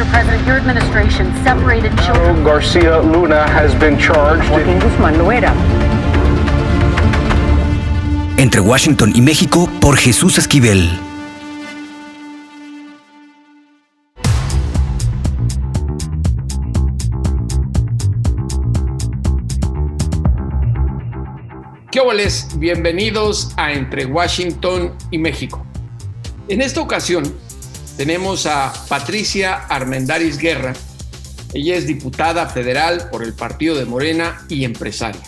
Mr. President, your administration separated children. Garcia Luna has been charged. Joaquín Guzmán lo era. Entre Washington y México, por Jesús Esquivel. ¿Qué óboles? Bienvenidos a Entre Washington y México. En esta ocasión tenemos a Patricia Armendáriz Guerra. Ella es diputada federal por el Partido de Morena y empresaria.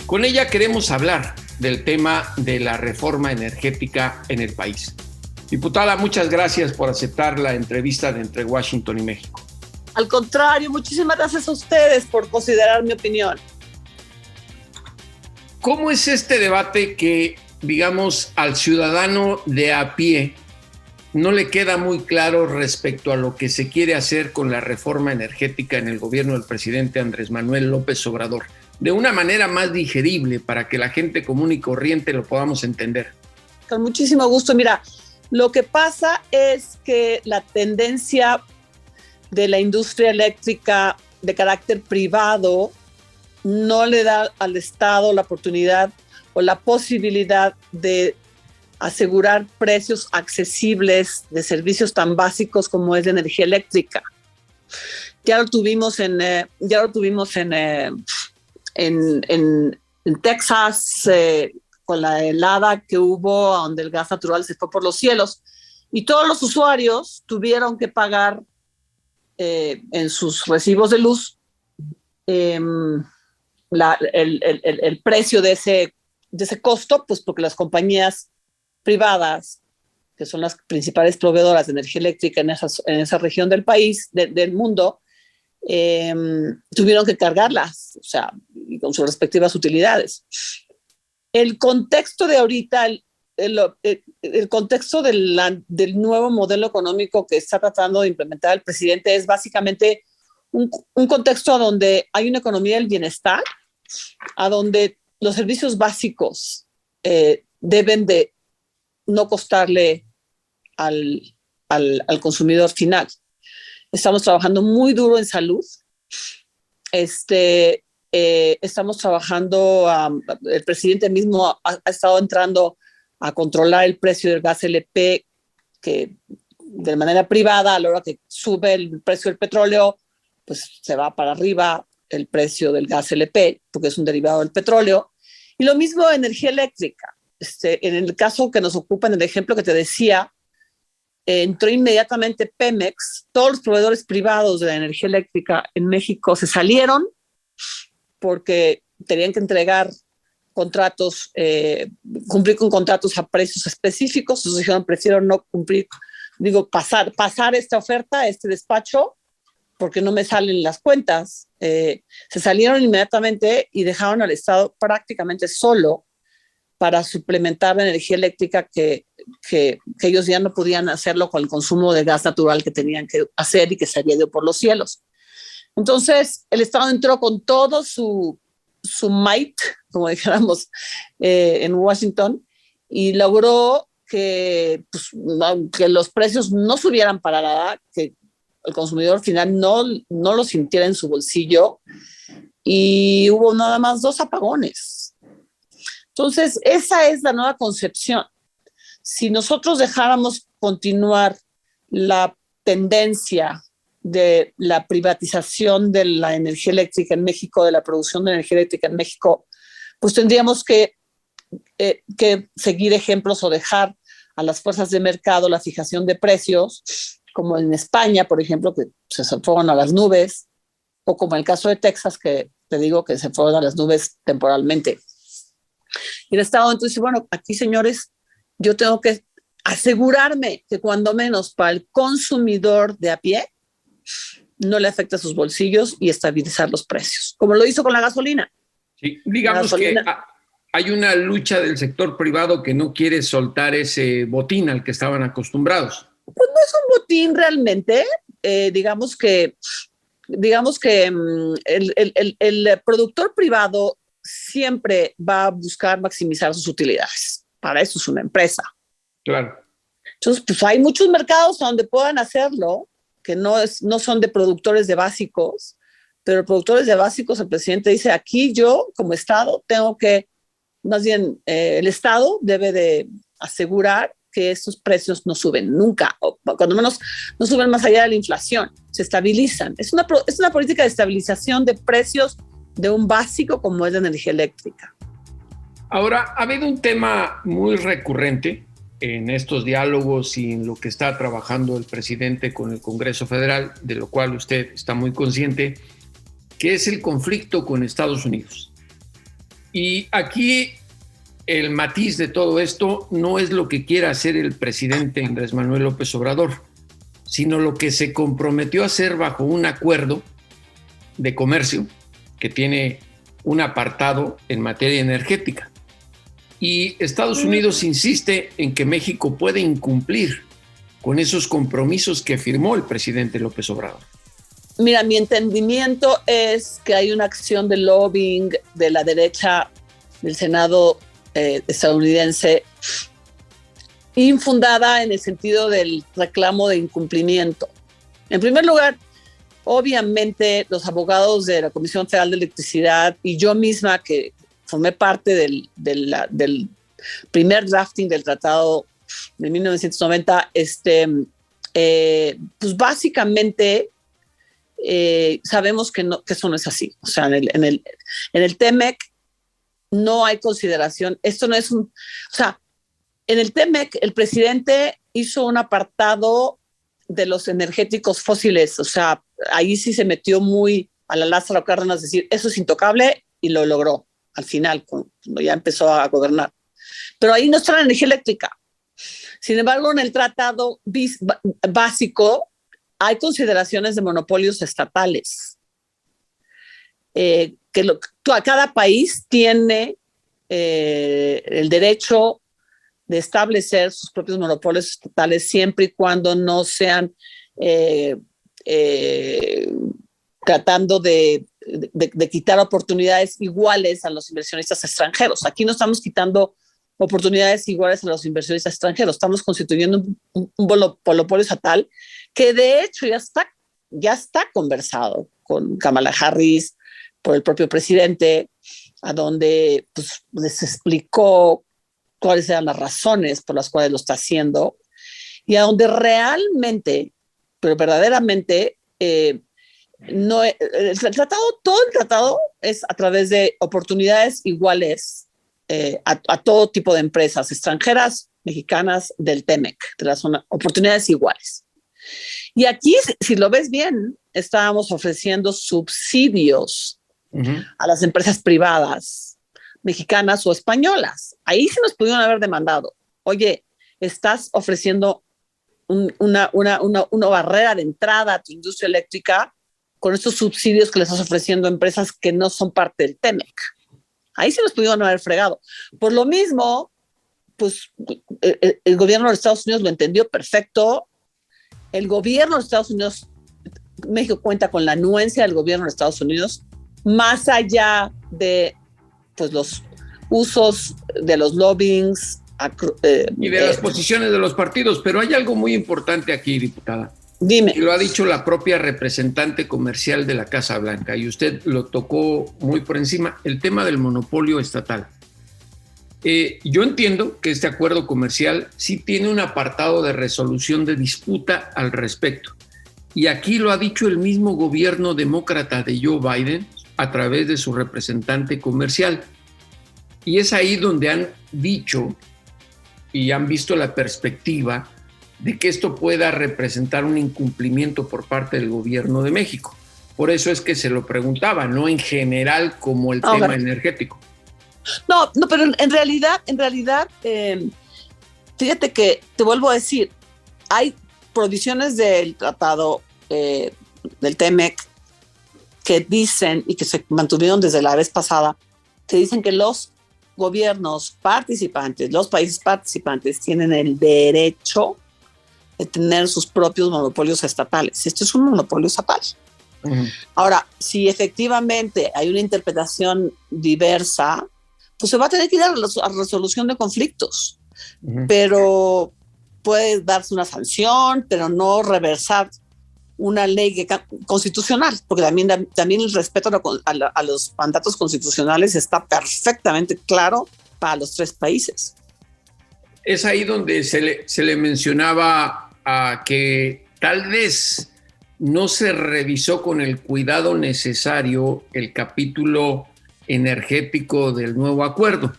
Con ella queremos hablar del tema de la reforma energética en el país. Diputada, muchas gracias por aceptar la entrevista de Entre Washington y México. Al contrario, muchísimas gracias a ustedes por considerar mi opinión. ¿Cómo es este debate que, digamos, al ciudadano de a pie no le queda muy claro respecto a lo que se quiere hacer con la reforma energética en el gobierno del presidente Andrés Manuel López Obrador? De una manera más digerible para que la gente común y corriente lo podamos entender. Con muchísimo gusto. Mira, lo que pasa es que la tendencia de la industria eléctrica de carácter privado no le da al Estado la oportunidad o la posibilidad de asegurar precios accesibles de servicios tan básicos como es la energía eléctrica. Ya lo tuvimos en Texas con la helada que hubo, donde el gas natural se fue por los cielos y todos los usuarios tuvieron que pagar en sus recibos de luz el precio de ese costo, pues porque las compañías privadas, que son las principales proveedoras de energía eléctrica en esa región del país, del mundo, tuvieron que cargarlas, o sea, con sus respectivas utilidades. El contexto de ahorita, el contexto del nuevo modelo económico que está tratando de implementar el presidente es básicamente un contexto donde hay una economía del bienestar, a donde los servicios básicos deben de no costarle al consumidor final. Estamos trabajando muy duro en salud. Estamos trabajando, el presidente mismo ha estado entrando a controlar el precio del gas LP, que de manera privada, a la hora que sube el precio del petróleo, pues se va para arriba el precio del gas LP, porque es un derivado del petróleo. Y lo mismo energía eléctrica. En el caso que nos ocupa, en el ejemplo que te decía, entró inmediatamente Pemex. Todos los proveedores privados de la energía eléctrica en México se salieron porque tenían que entregar contratos, cumplir con contratos a precios específicos. Entonces dijeron, prefiero no cumplir, pasar esta oferta, este despacho, porque no me salen las cuentas. Se salieron inmediatamente y dejaron al Estado prácticamente solo para suplementar la energía eléctrica que ellos ya no podían hacerlo con el consumo de gas natural que tenían que hacer y que se había ido por los cielos. Entonces, el Estado entró con todo su might, como dijéramos en Washington, y logró que los precios no subieran para nada, que el consumidor final no lo sintiera en su bolsillo, y hubo nada más 2 apagones. Entonces, esa es la nueva concepción. Si nosotros dejáramos continuar la tendencia de la privatización de la energía eléctrica en México, de la producción de energía eléctrica en México, pues tendríamos que seguir ejemplos o dejar a las fuerzas de mercado la fijación de precios, como en España, por ejemplo, que se fueron a las nubes, o como en el caso de Texas, que te digo que se fueron a las nubes temporalmente. Y el Estado entonces dice, bueno, aquí, señores, yo tengo que asegurarme que cuando menos para el consumidor de a pie no le afecta sus bolsillos y estabilizar los precios, como lo hizo con la gasolina. Sí, digamos que hay una lucha del sector privado que no quiere soltar ese botín al que estaban acostumbrados. Pues no es un botín realmente. Digamos que el productor privado siempre va a buscar maximizar sus utilidades. Para eso es una empresa. Claro. Entonces, pues hay muchos mercados donde puedan hacerlo, que no son de productores de básicos, pero productores de básicos, el presidente dice, aquí yo como Estado tengo que, más bien el Estado debe de asegurar que estos precios no suben nunca, o cuando menos no suben más allá de la inflación, se estabilizan. Es una política de estabilización de precios de un básico como es la energía eléctrica. Ahora, ha habido un tema muy recurrente en estos diálogos y en lo que está trabajando el presidente con el Congreso Federal, de lo cual usted está muy consciente, que es el conflicto con Estados Unidos. Y aquí el matiz de todo esto no es lo que quiera hacer el presidente Andrés Manuel López Obrador, sino lo que se comprometió a hacer bajo un acuerdo de comercio que tiene un apartado en materia energética. Y Estados Unidos insiste en que México puede incumplir con esos compromisos que firmó el presidente López Obrador. Mira, mi entendimiento es que hay una acción de lobbying de la derecha del Senado estadounidense infundada en el sentido del reclamo de incumplimiento. En primer lugar, obviamente los abogados de la Comisión Federal de Electricidad y yo misma, que formé parte del primer drafting del tratado de 1990, pues básicamente sabemos que eso no es así. O sea, en el TEMEC no hay consideración. Esto no es o sea, en el TEMEC el presidente hizo un apartado de los energéticos fósiles. O sea, ahí sí se metió muy a la Lázaro Cárdenas decir, eso es intocable, y lo logró al final, cuando ya empezó a gobernar. Pero ahí no está la energía eléctrica. Sin embargo, en el tratado básico hay consideraciones de monopolios estatales. Cada país tiene el derecho de establecer sus propios monopolios estatales siempre y cuando no sean tratando de quitar oportunidades iguales a los inversionistas extranjeros. Aquí no estamos quitando oportunidades iguales a los inversionistas extranjeros, estamos constituyendo un monopolio estatal que de hecho ya está conversado con Kamala Harris, por el propio presidente, a donde pues, les explicó cuáles eran las razones por las cuales lo está haciendo, y a donde realmente, pero verdaderamente, todo el tratado es a través de oportunidades iguales a todo tipo de empresas extranjeras, mexicanas, del TEMEC, de la zona, oportunidades iguales. Y aquí, si lo ves bien, estábamos ofreciendo subsidios a las empresas privadas mexicanas o españolas. Ahí sí nos pudieron haber demandado. Oye, estás ofreciendo una barrera de entrada a tu industria eléctrica con estos subsidios que le estás ofreciendo a empresas que no son parte del TEMEC. Ahí sí nos pudieron haber fregado. Por lo mismo, pues el gobierno de Estados Unidos lo entendió perfecto. El gobierno de Estados Unidos, México cuenta con la anuencia del gobierno de Estados Unidos, más allá de pues, los usos de los lobbyings y de las posiciones de los partidos. Pero hay algo muy importante aquí, diputada. Dime. Y lo ha dicho la propia representante comercial de la Casa Blanca, y usted lo tocó muy por encima, el tema del monopolio estatal. Yo entiendo que este acuerdo comercial sí tiene un apartado de resolución de disputa al respecto. Y aquí lo ha dicho el mismo gobierno demócrata de Joe Biden a través de su representante comercial. Y es ahí donde han dicho y han visto la perspectiva de que esto pueda representar un incumplimiento por parte del gobierno de México. Por eso es que se lo preguntaba, no en general como el tema energético. No, pero en realidad, fíjate que te vuelvo a decir, hay provisiones del tratado del TEMEC que dicen, y que se mantuvieron desde la vez pasada, que dicen que los gobiernos participantes, los países participantes tienen el derecho de tener sus propios monopolios estatales. Esto es un monopolio estatal. Ahora, si efectivamente hay una interpretación diversa, pues se va a tener que ir a resolución de conflictos. Pero puede darse una sanción, pero no reversar una ley constitucional, porque también el respeto a los mandatos constitucionales está perfectamente claro para los 3 países. Es ahí donde se le mencionaba a que tal vez no se revisó con el cuidado necesario el capítulo energético del nuevo acuerdo,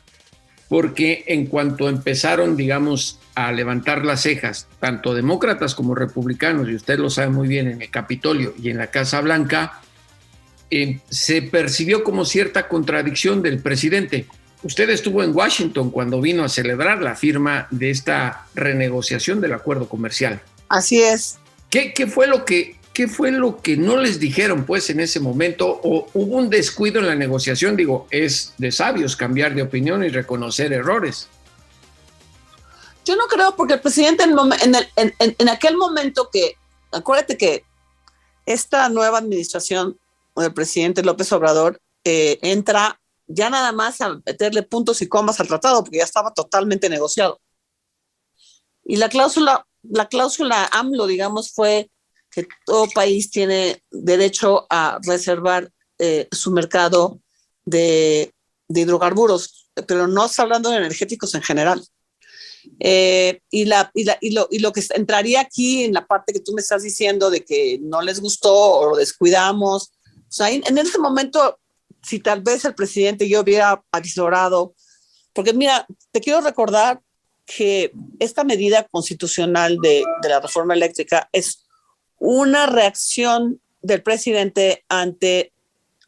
porque en cuanto empezaron, digamos, a levantar las cejas, tanto demócratas como republicanos, y usted lo sabe muy bien, en el Capitolio y en la Casa Blanca, se percibió como cierta contradicción del presidente. Usted estuvo en Washington cuando vino a celebrar la firma de esta renegociación del acuerdo comercial. Así es. ¿Qué fue lo que no les dijeron pues en ese momento? ¿O hubo un descuido en la negociación? Digo, es de sabios cambiar de opinión y reconocer errores. Yo no creo, porque el presidente en aquel momento acuérdate que esta nueva administración del presidente López Obrador entra ya nada más a meterle puntos y comas al tratado, porque ya estaba totalmente negociado. Y la cláusula AMLO, digamos, fue que todo país tiene derecho a reservar su mercado de hidrocarburos, pero no está hablando de energéticos en general. Y lo que entraría aquí en la parte que tú me estás diciendo de que no les gustó o lo descuidamos, o sea, en ese momento, si tal vez el presidente yo hubiera avisorado, porque mira, te quiero recordar que esta medida constitucional de la reforma eléctrica es una reacción del presidente ante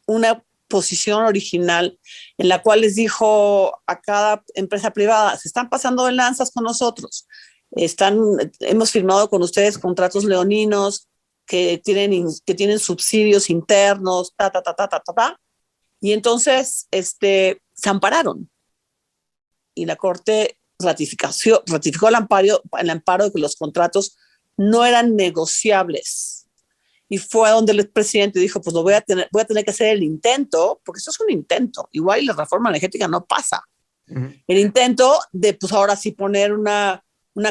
una posición original en la cual les dijo a cada empresa privada: se están pasando de lanzas con nosotros, hemos firmado con ustedes contratos leoninos que tienen subsidios internos, y entonces se ampararon y la Corte ratificó el amparo de que los contratos no eran negociables. Y fue donde el presidente dijo, pues voy a tener que hacer el intento, porque esto es un intento. Igual la reforma energética no pasa. Uh-huh. El intento de, pues ahora sí poner una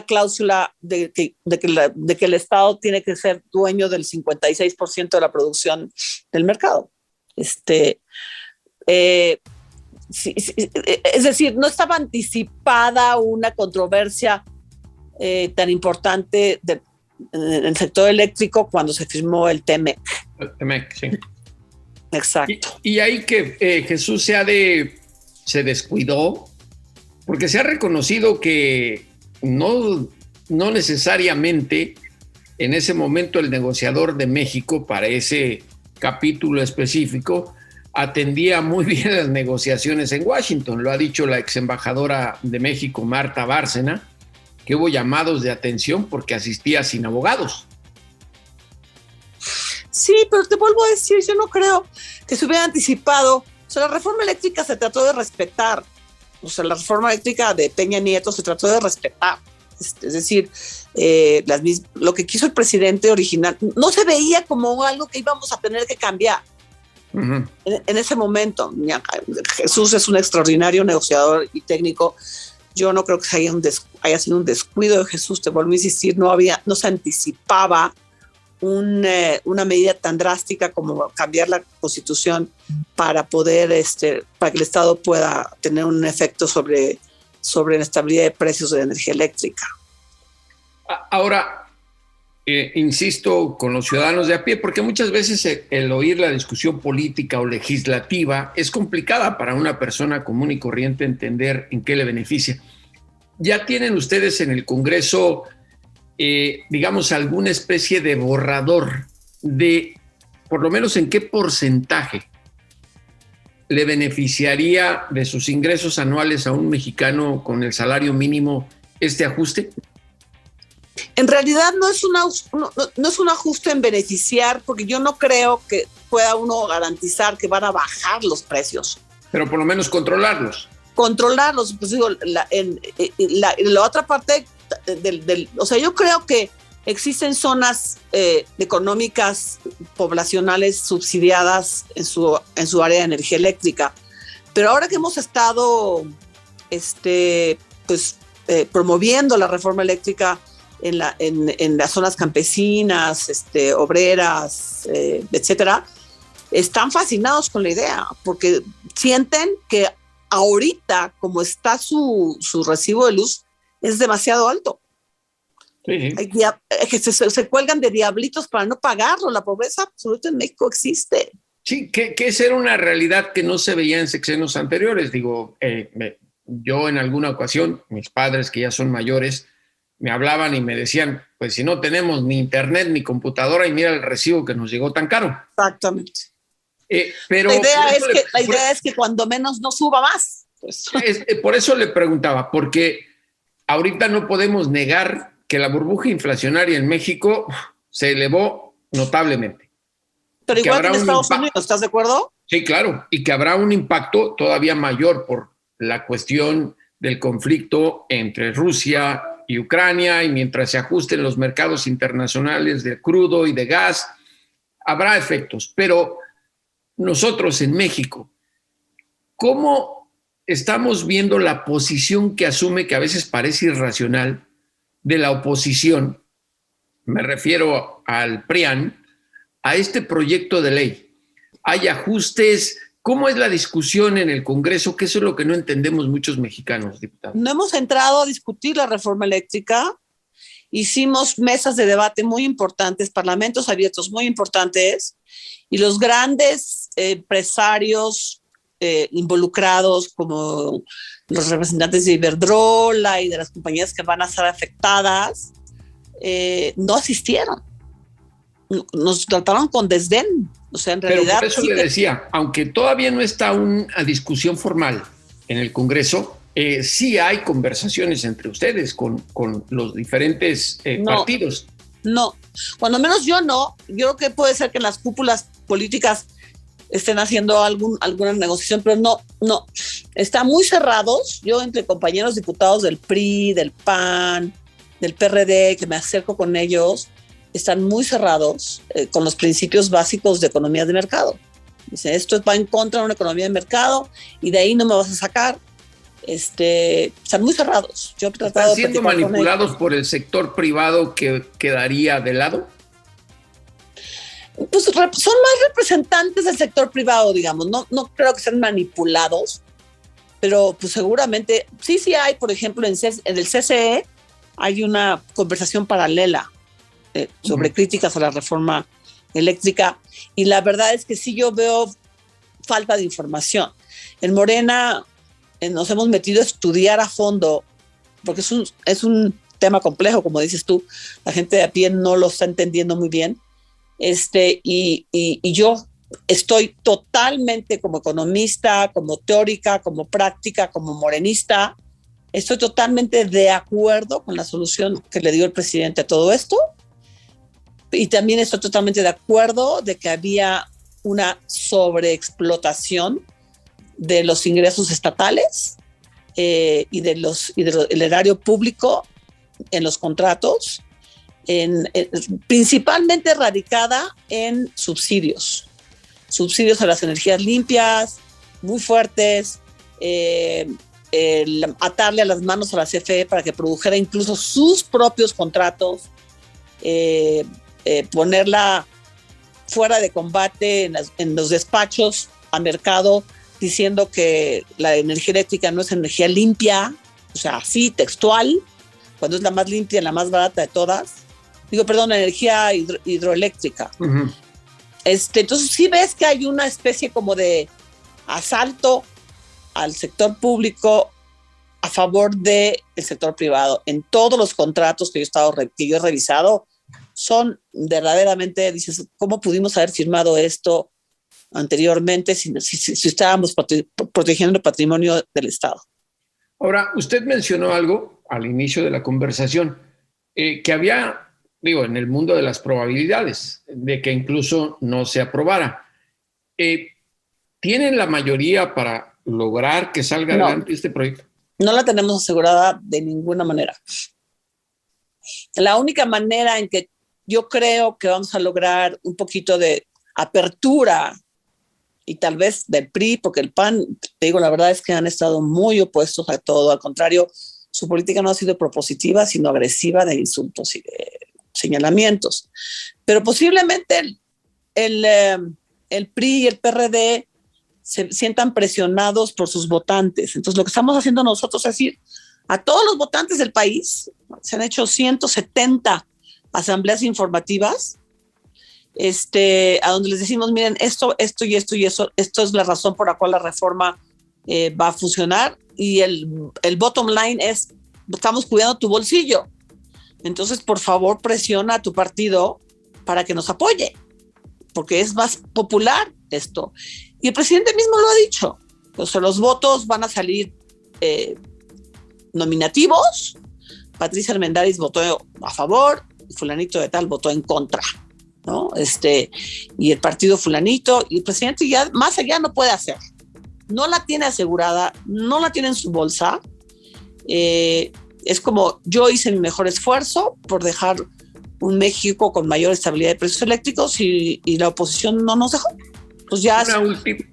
cláusula de que el Estado tiene que ser dueño del 56% de la producción del mercado. Es decir, no estaba anticipada una controversia tan importante en el sector eléctrico cuando se firmó el TEMEC. El TEMEC, sí. Exacto. Y ahí que Jesús se descuidó, porque se ha reconocido que no necesariamente en ese momento el negociador de México para ese capítulo específico atendía muy bien las negociaciones en Washington. Lo ha dicho la ex embajadora de México, Marta Bárcena, que hubo llamados de atención porque asistía sin abogados. Sí, pero te vuelvo a decir, yo no creo que se hubiera anticipado. O sea, la reforma eléctrica se trató de respetar. O sea, la reforma eléctrica de Peña Nieto se trató de respetar. Es decir, lo que quiso el presidente original no se veía como algo que íbamos a tener que cambiar. Uh-huh. En ese momento. Jesús es un extraordinario negociador y técnico. Yo no creo que haya sido un descuido de Jesús. Te vuelvo a insistir, no se anticipaba una medida tan drástica como cambiar la Constitución para poder para que el Estado pueda tener un efecto sobre la estabilidad de precios de la energía eléctrica. Ahora, insisto con los ciudadanos de a pie, porque muchas veces el oír la discusión política o legislativa es complicada para una persona común y corriente entender en qué le beneficia. ¿Ya tienen ustedes en el Congreso, digamos, alguna especie de borrador de, por lo menos, en qué porcentaje le beneficiaría de sus ingresos anuales a un mexicano con el salario mínimo este ajuste? En realidad no es un ajuste en beneficiar, porque yo no creo que pueda uno garantizar que van a bajar los precios. Pero por lo menos controlarlos. Controlarlos, pues digo, la otra parte o sea, yo creo que existen zonas económicas poblacionales subsidiadas en su área de energía eléctrica, pero ahora que hemos estado promoviendo la reforma eléctrica, en las zonas campesinas, obreras, etcétera, están fascinados con la idea, porque sienten que ahorita, como está su recibo de luz, es demasiado alto. Sí. Que se cuelgan de diablitos para no pagarlo. La pobreza absoluta en México existe. Sí, que esa era una realidad que no se veía en sexenios anteriores. Digo, yo en alguna ocasión, mis padres que ya son mayores, me hablaban y me decían, pues si no tenemos ni internet ni computadora y mira el recibo que nos llegó tan caro. Exactamente. Pero la idea es que cuando menos no suba más. Pues. Por eso le preguntaba, porque ahorita no podemos negar que la burbuja inflacionaria en México se elevó notablemente. Pero igual que en Estados Unidos, ¿estás de acuerdo? Sí, claro, y que habrá un impacto todavía mayor por la cuestión del conflicto entre Rusia y Ucrania, y mientras se ajusten los mercados internacionales de crudo y de gas, habrá efectos. Pero nosotros en México, ¿cómo estamos viendo la posición que asume, que a veces parece irracional, de la oposición? Me refiero al PRIAN, a este proyecto de ley. ¿Hay ajustes? ¿Cómo es la discusión en el Congreso? Que eso es lo que no entendemos muchos mexicanos, diputados. No hemos entrado a discutir la reforma eléctrica. Hicimos mesas de debate muy importantes, parlamentos abiertos muy importantes, y los grandes empresarios involucrados, como los representantes de Iberdrola y de las compañías que van a ser afectadas, no asistieron. Nos trataron con desdén. O sea, en realidad. Pero por eso le decía, aunque todavía no está una discusión formal en el Congreso, sí hay conversaciones entre ustedes con los diferentes partidos. No, cuando menos yo no. Yo creo que puede ser que en las cúpulas políticas estén haciendo alguna negociación, pero no. Están muy cerrados. Yo entre compañeros diputados del PRI, del PAN, del PRD, que me acerco con ellos, están muy cerrados con los principios básicos de economía de mercado. Dice, esto va en contra de una economía de mercado y de ahí no me vas a sacar. Están muy cerrados. Yo he tratado ¿Están siendo manipulados por el sector privado que quedaría de lado? Pues son más representantes del sector privado, digamos. No creo que sean manipulados, pero pues seguramente sí hay, por ejemplo, en el CCE hay una conversación paralela sobre críticas a la reforma eléctrica, y la verdad es que sí yo veo falta de información. En Morena nos hemos metido a estudiar a fondo, porque es un tema complejo, como dices tú, la gente de a pie no lo está entendiendo muy bien, y yo estoy totalmente, como economista, como teórica, como práctica, como morenista, estoy totalmente de acuerdo con la solución que le dio el presidente a todo esto. Y también estoy totalmente de acuerdo de que había una sobreexplotación de los ingresos estatales y del erario público en los contratos, principalmente radicada en subsidios a las energías limpias, muy fuertes, atarle a las manos a la CFE para que produjera incluso sus propios contratos, ponerla fuera de combate en los despachos a mercado, diciendo que la energía eléctrica no es energía limpia, o sea, así textual, cuando es la más limpia, la más barata de todas. La energía hidroeléctrica. Uh-huh. Entonces sí ves que hay una especie como de asalto al sector público a favor del sector privado. En todos los contratos que yo he revisado, son verdaderamente, dices, ¿cómo pudimos haber firmado esto anteriormente si estábamos protegiendo el patrimonio del Estado? Ahora, usted mencionó algo al inicio de la conversación, que había, en el mundo de las probabilidades, de que incluso no se aprobara. ¿Tienen la mayoría para lograr que salga adelante este proyecto? No la tenemos asegurada de ninguna manera. La única manera en que yo creo que vamos a lograr un poquito de apertura, y tal vez del PRI, porque el PAN, te digo, la verdad es que han estado muy opuestos a todo. Al contrario, su política no ha sido propositiva, sino agresiva de insultos y de señalamientos. Pero posiblemente el PRI y el PRD se sientan presionados por sus votantes. Entonces, lo que estamos haciendo nosotros es decir a todos los votantes del país, se han hecho 170 asambleas informativas, a donde les decimos, miren, esto y esto y eso, esto es la razón por la cual la reforma va a funcionar, y el bottom line es, estamos cuidando tu bolsillo. Entonces, por favor, presiona a tu partido para que nos apoye, porque es más popular esto. Y el presidente mismo lo ha dicho. O sea, los votos van a salir nominativos. Patricia Armendáriz votó a favor, y fulanito de tal votó en contra, ¿no? Y el partido fulanito, y el presidente ya más allá no puede hacer. No la tiene asegurada, no la tiene en su bolsa. Es como, yo hice mi mejor esfuerzo por dejar un México con mayor estabilidad de precios eléctricos y la oposición no nos dejó. Pues ya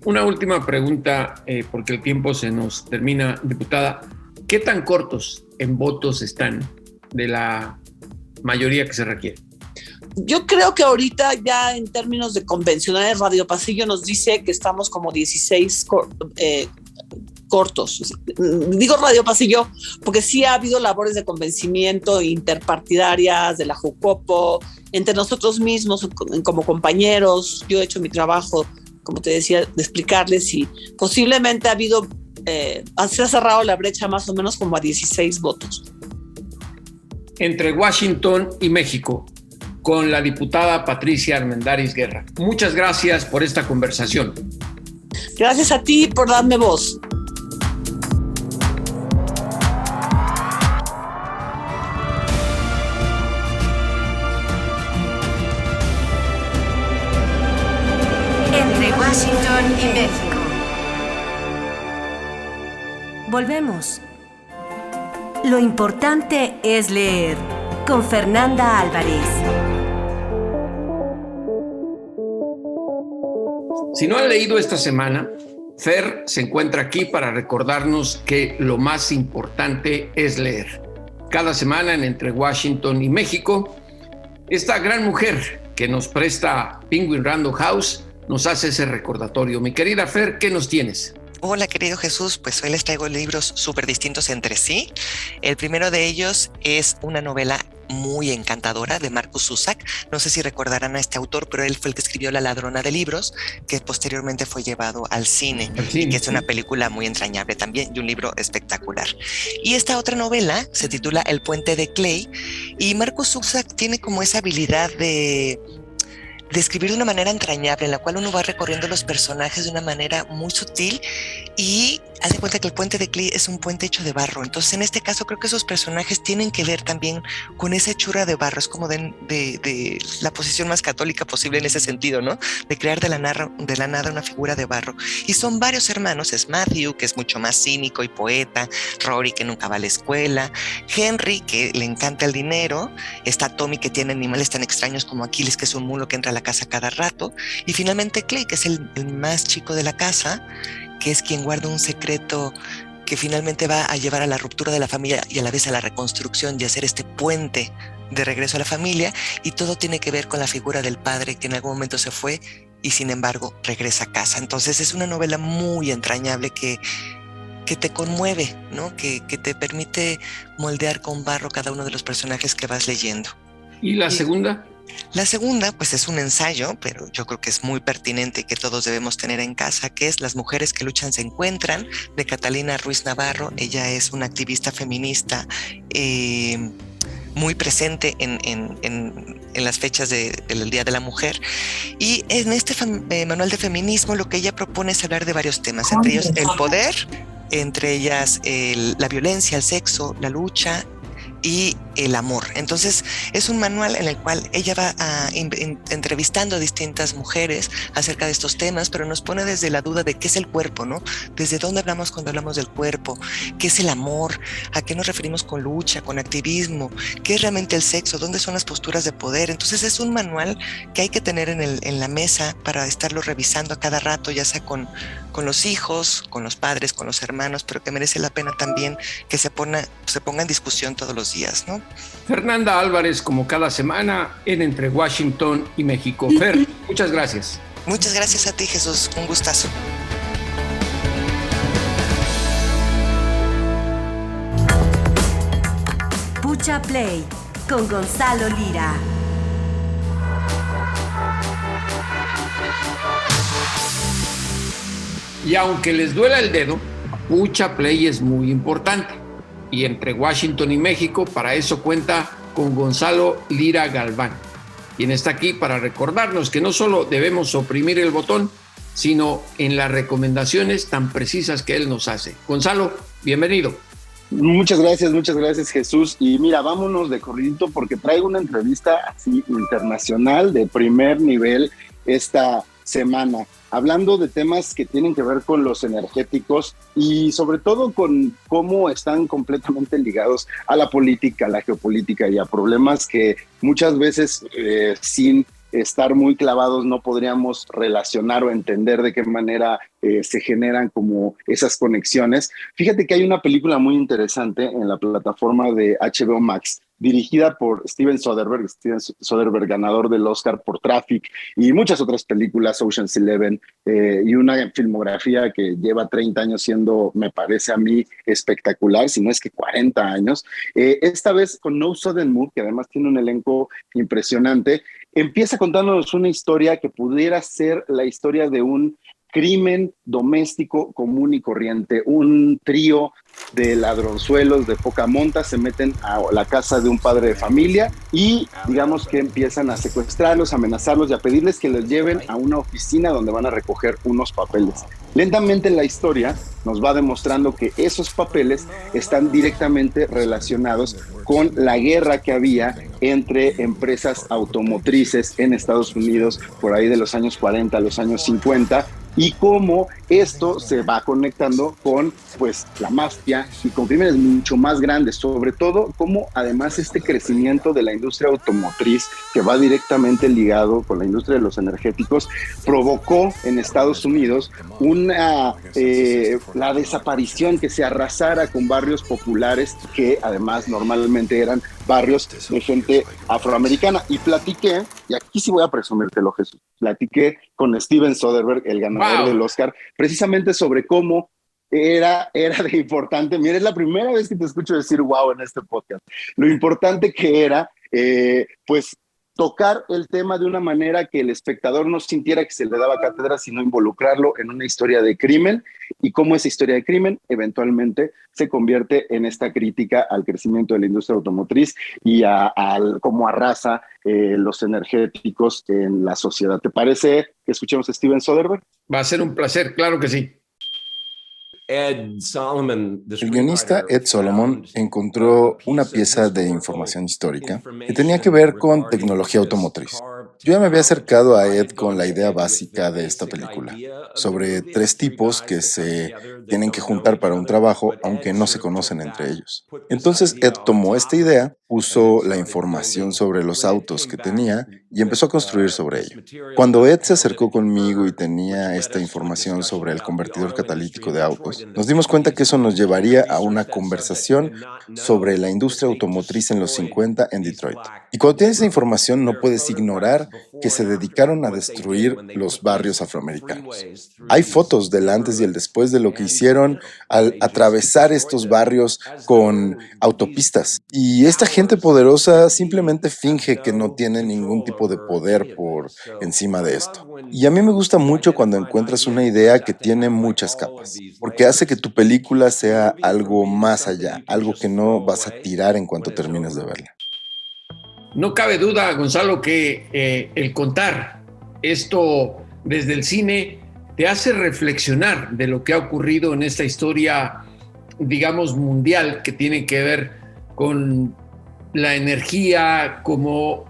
una última pregunta, porque el tiempo se nos termina, diputada. ¿Qué tan cortos en votos están de la mayoría que se requiere? Yo creo que ahorita ya en términos de convencionales, Radio Pasillo nos dice que estamos como 16 cortos. Digo Radio Pasillo porque sí ha habido labores de convencimiento interpartidarias de la Jucopo, entre nosotros mismos como compañeros. Yo he hecho mi trabajo, como te decía, de explicarles, y posiblemente ha habido, se ha cerrado la brecha más o menos como a 16 votos. Entre Washington y México, con la diputada Patricia Armendáriz Guerra. Muchas gracias por esta conversación. Gracias a ti por darme voz. Entre Washington y México. Volvemos. Lo importante es leer. Con Fernanda Álvarez. Si no han leído esta semana, Fer se encuentra aquí para recordarnos que lo más importante es leer. Cada semana en Entre Washington y México, esta gran mujer que nos presta Penguin Random House nos hace ese recordatorio. Mi querida Fer, ¿qué nos tienes? Hola, querido Jesús, pues hoy les traigo libros súper distintos entre sí. El primero de ellos es una novela muy encantadora de Markus Zusak. No sé si recordarán a este autor, pero él fue el que escribió La ladrona de libros, que posteriormente fue llevado al cine, y que es una película muy entrañable también, y un libro espectacular. Y esta otra novela se titula El puente de Clay, y Markus Zusak tiene como esa habilidad de escribir de una manera entrañable, en la cual uno va recorriendo los personajes de una manera muy sutil, y hace cuenta que el puente de Clay es un puente hecho de barro. Entonces, en este caso, creo que esos personajes tienen que ver también con esa hechura de barro. Es como de la posición más católica posible en ese sentido, ¿no? De crear de la nada una figura de barro. Y son varios hermanos. Es Matthew, que es mucho más cínico y poeta; Rory, que nunca va a la escuela; Henry, que le encanta el dinero; está Tommy, que tiene animales tan extraños como Aquiles, que es un mulo que entra a la casa cada rato; y finalmente Clay, que es el más chico de la casa, que es quien guarda un secreto que finalmente va a llevar a la ruptura de la familia y a la vez a la reconstrucción, y hacer este puente de regreso a la familia. Y todo tiene que ver con la figura del padre, que en algún momento se fue y sin embargo regresa a casa. Entonces es una novela muy entrañable que te conmueve, ¿no? Que te permite moldear con barro cada uno de los personajes que vas leyendo. ¿Y la segunda? La segunda, pues es un ensayo, pero yo creo que es muy pertinente y que todos debemos tener en casa, que es Las mujeres que luchan se encuentran, de Catalina Ruiz Navarro. Ella es una activista feminista muy presente en las fechas del Día de la Mujer. Y en este manual de feminismo lo que ella propone es hablar de varios temas, entre ellos el poder, entre ellas la violencia, el sexo, la lucha, y el amor. Entonces es un manual en el cual ella va entrevistando a distintas mujeres acerca de estos temas, pero nos pone desde la duda de qué es el cuerpo, ¿no? Desde dónde hablamos cuando hablamos del cuerpo, qué es el amor, a qué nos referimos con lucha, con activismo, qué es realmente el sexo, dónde son las posturas de poder. Entonces es un manual que hay que tener en la mesa para estarlo revisando a cada rato, ya sea con los hijos, con los padres, con los hermanos, pero que merece la pena también que se ponga en discusión todos los días, ¿no? Fernanda Álvarez, como cada semana, en Entre Washington y México. Fer, muchas gracias. Muchas gracias a ti, Jesús. Un gustazo. Pucha Play con Gonzalo Lira. Y aunque les duela el dedo, Pucha Play es muy importante. Y Entre Washington y México, para eso cuenta con Gonzalo Lira Galván, quien está aquí para recordarnos que no solo debemos oprimir el botón, sino en las recomendaciones tan precisas que él nos hace. Gonzalo, bienvenido. Muchas gracias, Jesús. Y mira, vámonos de corridito porque traigo una entrevista así internacional de primer nivel esta semana, hablando de temas que tienen que ver con los energéticos y sobre todo con cómo están completamente ligados a la política, a la geopolítica y a problemas que muchas veces sin estar muy clavados no podríamos relacionar o entender de qué manera se generan como esas conexiones. Fíjate que hay una película muy interesante en la plataforma de HBO Max, dirigida por Steven Soderbergh, ganador del Oscar por Traffic y muchas otras películas, Ocean's 11, y una filmografía que lleva 30 años siendo, me parece a mí, espectacular, si no es que 40 años. Esta vez con No Sudden Move, que además tiene un elenco impresionante, empieza contándonos una historia que pudiera ser la historia de un crimen doméstico común y corriente. Un trío de ladronzuelos de poca monta se meten a la casa de un padre de familia y digamos que empiezan a secuestrarlos, a amenazarlos y a pedirles que los lleven a una oficina donde van a recoger unos papeles. Lentamente la historia nos va demostrando que esos papeles están directamente relacionados con la guerra que había entre empresas automotrices en Estados Unidos por ahí de los años 40 a los años 50 y cómo esto se va conectando con pues la mafia y con crímenes mucho más grandes, sobre todo cómo además este crecimiento de la industria automotriz que va directamente ligado con la industria de los energéticos provocó en Estados Unidos la desaparición, que se arrasara con barrios populares que además normalmente eran barrios de gente afroamericana. Y platiqué, y aquí sí voy a presumírtelo, Jesús, platiqué con Steven Soderbergh, el ganador del Oscar, precisamente sobre cómo era de importante. Mira, es la primera vez que te escucho decir wow en este podcast. Lo importante que era, pues, tocar el tema de una manera que el espectador no sintiera que se le daba cátedra, sino involucrarlo en una historia de crimen y cómo esa historia de crimen eventualmente se convierte en esta crítica al crecimiento de la industria automotriz y cómo arrasa los energéticos en la sociedad. ¿Te parece que escuchemos a Steven Soderbergh? Va a ser un placer, claro que sí. El guionista Ed Solomon encontró una pieza de información histórica que tenía que ver con tecnología automotriz. Yo ya me había acercado a Ed con la idea básica de esta película, sobre 3 tipos que se tienen que juntar para un trabajo, aunque no se conocen entre ellos. Entonces Ed tomó esta idea, puso la información sobre los autos que tenía y empezó a construir sobre ello. Cuando Ed se acercó conmigo y tenía esta información sobre el convertidor catalítico de autos, nos dimos cuenta que eso nos llevaría a una conversación sobre la industria automotriz en los 50 en Detroit. Y cuando tienes esa información no puedes ignorar que se dedicaron a destruir los barrios afroamericanos. Hay fotos del antes y el después de lo que hicieron al atravesar estos barrios con autopistas. Y esta gente poderosa simplemente finge que no tiene ningún tipo de poder por encima de esto. Y a mí me gusta mucho cuando encuentras una idea que tiene muchas capas, porque hace que tu película sea algo más allá, algo que no vas a tirar en cuanto termines de verla. No cabe duda, Gonzalo, que el contar esto desde el cine te hace reflexionar de lo que ha ocurrido en esta historia, digamos, mundial, que tiene que ver con la energía, cómo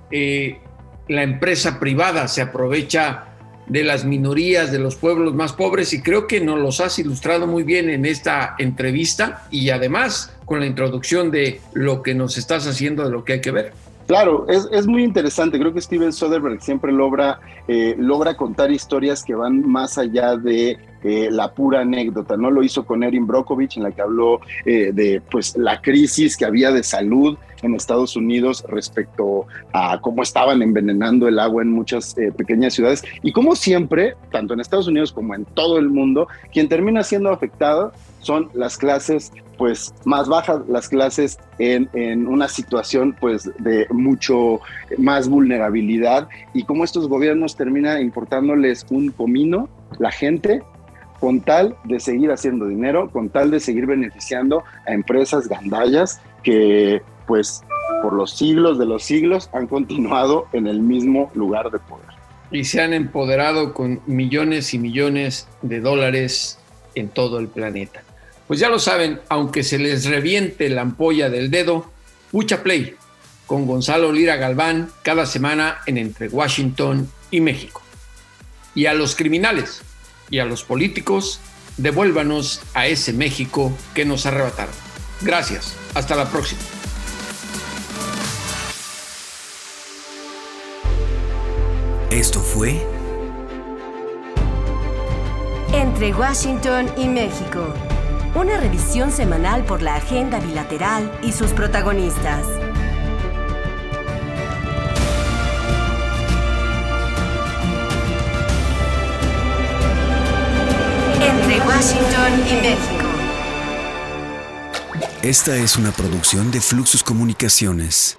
la empresa privada se aprovecha de las minorías, de los pueblos más pobres, y creo que nos los has ilustrado muy bien en esta entrevista y además con la introducción de lo que nos estás haciendo, de lo que hay que ver. Claro, es muy interesante. Creo que Steven Soderbergh siempre logra contar historias que van más allá de la pura anécdota, ¿no? Lo hizo con Erin Brockovich, en la que habló de pues, la crisis que había de salud en Estados Unidos respecto a cómo estaban envenenando el agua en muchas pequeñas ciudades, y como siempre, tanto en Estados Unidos como en todo el mundo, quien termina siendo afectado son las clases pues más bajas, las clases en una situación pues de mucho más vulnerabilidad, y cómo estos gobiernos terminan importándoles un comino, la gente, con tal de seguir haciendo dinero, con tal de seguir beneficiando a empresas gandallas que pues por los siglos de los siglos han continuado en el mismo lugar de poder. Y se han empoderado con millones y millones de dólares en todo el planeta. Pues ya lo saben, aunque se les reviente la ampolla del dedo, Pucha Play con Gonzalo Lira Galván cada semana en Entre Washington y México. Y a los criminales y a los políticos, devuélvanos a ese México que nos arrebataron. Gracias, hasta la próxima. Esto fue Entre Washington y México. Una revisión semanal por la agenda bilateral y sus protagonistas. Entre Washington y México. Esta es una producción de Fluxus Comunicaciones.